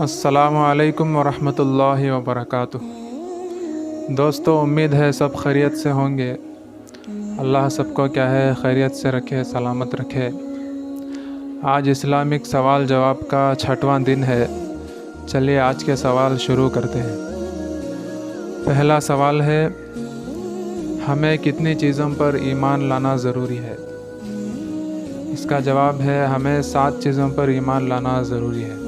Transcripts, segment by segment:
السلام علیکم ورحمۃ اللہ وبرکاتہ۔ دوستو، امید ہے سب خیریت سے ہوں گے۔ اللہ سب کو کیا ہے خیریت سے رکھے، سلامت رکھے۔ آج اسلامک سوال جواب کا 6واں دن ہے۔ چلیے آج کے سوال شروع کرتے ہیں۔ پہلا سوال ہے، ہمیں کتنی چیزوں پر ایمان لانا ضروری ہے؟ اس کا جواب ہے، ہمیں 7 چیزوں پر ایمان لانا ضروری ہے۔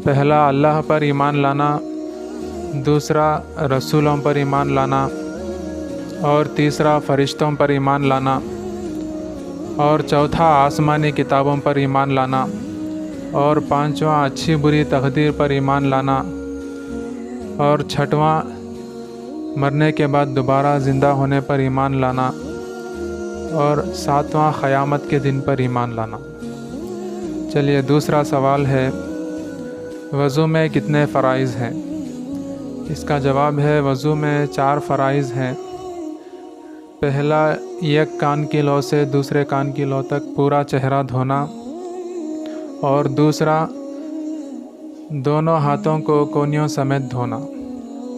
پہلا، اللہ پر ایمان لانا، دوسرا رسولوں پر ایمان لانا، اور تیسرا فرشتوں پر ایمان لانا، اور چوتھا آسمانی کتابوں پر ایمان لانا، اور پانچواں اچھی بری تقدیر پر ایمان لانا، اور چھٹواں مرنے کے بعد دوبارہ زندہ ہونے پر ایمان لانا، اور ساتواں قیامت کے دن پر ایمان لانا۔ چلیے دوسرا سوال ہے، وضو میں کتنے فرائض ہیں؟ اس کا جواب ہے، وضو میں 4 فرائض ہیں۔ پہلا، ایک کان کی لو سے دوسرے کان کی لو تک پورا چہرہ دھونا، اور دوسرا دونوں ہاتھوں کو کونیوں سمیت دھونا،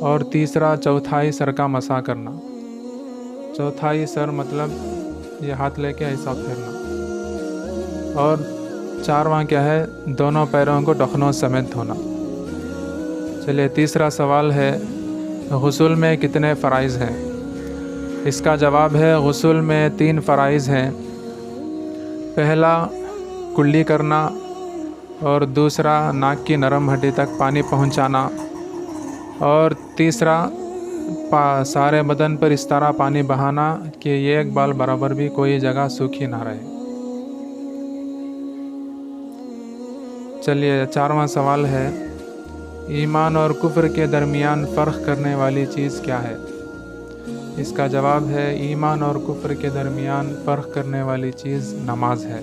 اور تیسرا چوتھائی سر کا مسح کرنا۔ چوتھائی سر مطلب یہ ہاتھ لے کے ایسا پھیرنا، اور 4واں کیا ہے، دونوں پیروں کو ٹخنوں سمیت دھونا۔ چلیے تیسرا سوال ہے، غسل میں کتنے فرائض ہیں؟ اس کا جواب ہے، غسل میں 3 فرائض ہیں۔ پہلا، کلی کرنا، اور دوسرا ناک کی نرم ہڈی تک پانی پہنچانا، اور تیسرا سارے بدن پر اس طرح پانی بہانا کہ ایک بال برابر بھی کوئی جگہ سوکھی نہ رہے۔ چلیے 4واں سوال ہے، ایمان اور کفر کے درمیان فرق کرنے والی چیز کیا ہے؟ اس کا جواب ہے، ایمان اور کفر کے درمیان فرق کرنے والی چیز نماز ہے۔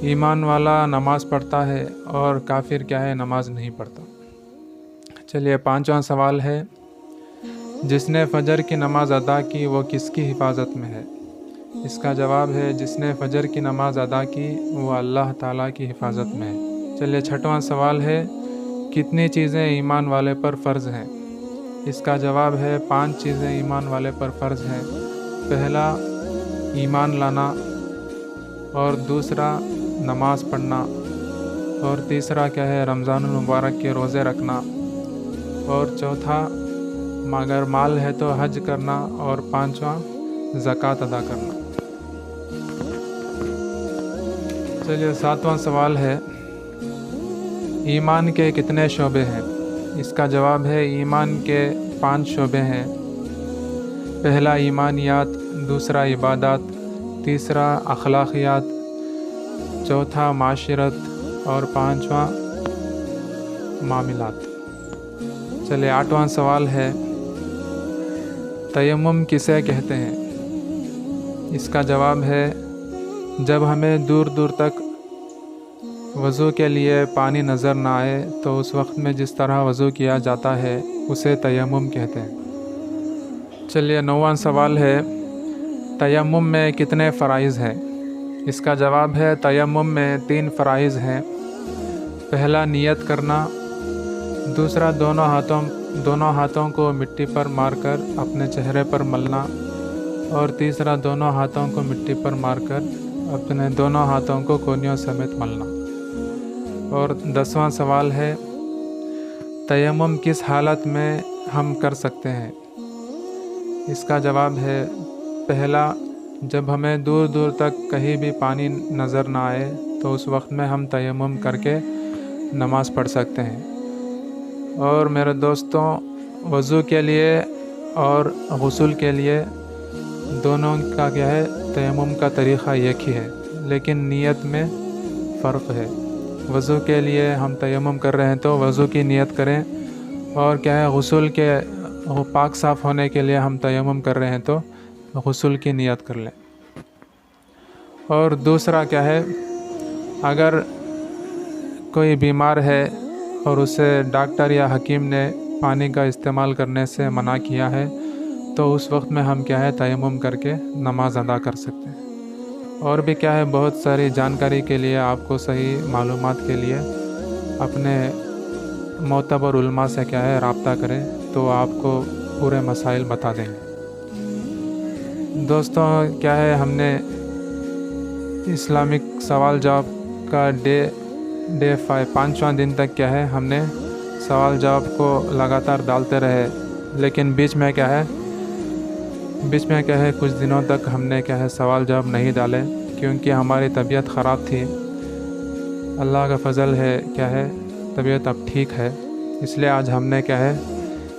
ایمان والا نماز پڑھتا ہے اور کافر کیا ہے، نماز نہیں پڑھتا۔ چلیے 5واں سوال ہے، جس نے فجر کی نماز ادا کی وہ کس کی حفاظت میں ہے؟ اس کا جواب ہے، جس نے فجر کی نماز ادا کی وہ اللہ تعالیٰ کی حفاظت میں ہے۔ چلیے 6واں سوال ہے، کتنی چیزیں ایمان والے پر فرض ہیں؟ اس کا جواب ہے، 5 چیزیں ایمان والے پر فرض ہیں۔ پہلا، ایمان لانا، اور دوسرا نماز پڑھنا، اور تیسرا کیا ہے، رمضان المبارک کے روزے رکھنا، اور چوتھا اگر مال ہے تو حج کرنا، اور 5واں زکوٰۃ ادا کرنا۔ چلیے 7واں سوال ہے، ایمان کے کتنے شعبے ہیں؟ اس کا جواب ہے، ایمان کے 5 شعبے ہیں۔ پہلا ایمانیات، دوسرا عبادات، تیسرا اخلاقیات، چوتھا معاشرت، اور 5واں معاملات۔ چلیے 8واں سوال ہے، تیمم کسے کہتے ہیں؟ اس کا جواب ہے، جب ہمیں دور دور تک وضو کے لیے پانی نظر نہ آئے تو اس وقت میں جس طرح وضو کیا جاتا ہے اسے تیمم کہتے ہیں۔ چلیے 9واں سوال ہے، تیمم میں کتنے فرائض ہیں؟ اس کا جواب ہے، تیمم میں 3 فرائض ہیں۔ پہلا، نیت کرنا، دوسرا دونوں ہاتھوں کو مٹی پر مار کر اپنے چہرے پر ملنا، اور تیسرا دونوں ہاتھوں کو مٹی پر مار کر اپنے دونوں ہاتھوں کو کونیوں سمیت ملنا۔ اور 10واں سوال ہے، تیمم کس حالت میں ہم کر سکتے ہیں؟ اس کا جواب ہے، پہلا، جب ہمیں دور دور تک کہیں بھی پانی نظر نہ آئے تو اس وقت میں ہم تیمم کر کے نماز پڑھ سکتے ہیں۔ اور میرے دوستوں، وضو کے لیے اور غسل کے لیے دونوں کا کیا ہے، تیمم کا طریقہ ایک ہی ہے، لیکن نیت میں فرق ہے۔ وضو کے لیے ہم تیمم کر رہے ہیں تو وضو کی نیت کریں، اور کیا ہے، غسل کے پاک صاف ہونے کے لیے ہم تیمم کر رہے ہیں تو غسل کی نیت کر لیں۔ اور دوسرا کیا ہے، اگر کوئی بیمار ہے اور اسے ڈاکٹر یا حکیم نے پانی کا استعمال کرنے سے منع کیا ہے تو اس وقت میں ہم کیا ہے، تیمم کر کے نماز ادا کر سکتے ہیں۔ اور بھی کیا ہے، بہت ساری جانکاری کے لیے، آپ کو صحیح معلومات کے لیے اپنے معتبر علماء سے کیا ہے رابطہ کریں تو آپ کو پورے مسائل بتا دیں گے۔ دوستوں کیا ہے، ہم نے اسلامک سوال جواب کا ڈے 5واں دن تک کیا ہے ہم نے سوال جواب کو لگاتار ڈالتے رہے، لیکن بیچ میں کیا ہے کچھ دنوں تک ہم نے کیا ہے سوال جواب نہیں ڈالے، کیونکہ ہماری طبیعت خراب تھی۔ اللہ کا فضل ہے کیا ہے طبیعت اب ٹھیک ہے، اس لیے آج ہم نے کیا ہے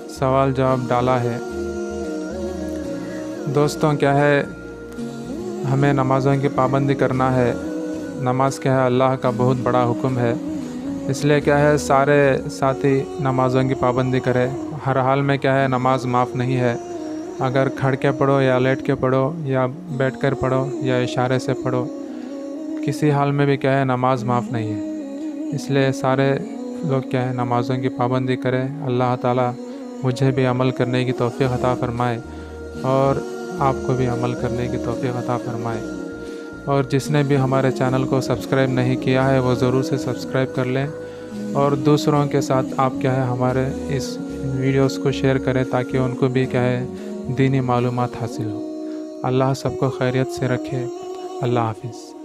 سوال جواب ڈالا ہے۔ دوستوں کیا ہے ہمیں نمازوں کی پابندی کرنا ہے۔ نماز کیا ہے اللہ کا بہت بڑا حکم ہے، اس لیے کیا ہے سارے ساتھی نمازوں کی پابندی کرے۔ ہر حال میں کیا ہے نماز معاف نہیں ہے، اگر کھڑ کے پڑھو یا لیٹ کے پڑھو یا بیٹھ کر پڑھو یا اشارے سے پڑھو، کسی حال میں بھی کیا ہے نماز معاف نہیں ہے۔ اس لیے سارے لوگ کیا ہے نمازوں کی پابندی کریں۔ اللہ تعالیٰ مجھے بھی عمل کرنے کی توفیق عطا فرمائے اور آپ کو بھی عمل کرنے کی توفیق عطا فرمائے۔ اور جس نے بھی ہمارے چینل کو سبسکرائب نہیں کیا ہے وہ ضرور سے سبسکرائب کر لیں، اور دوسروں کے ساتھ آپ کیا ہے ہمارے اس ویڈیوز کو شیئر کریں تاکہ ان کو بھی کیا ہے دینی معلومات حاصل ہو۔ اللہ سب کو خیریت سے رکھے۔ اللہ حافظ۔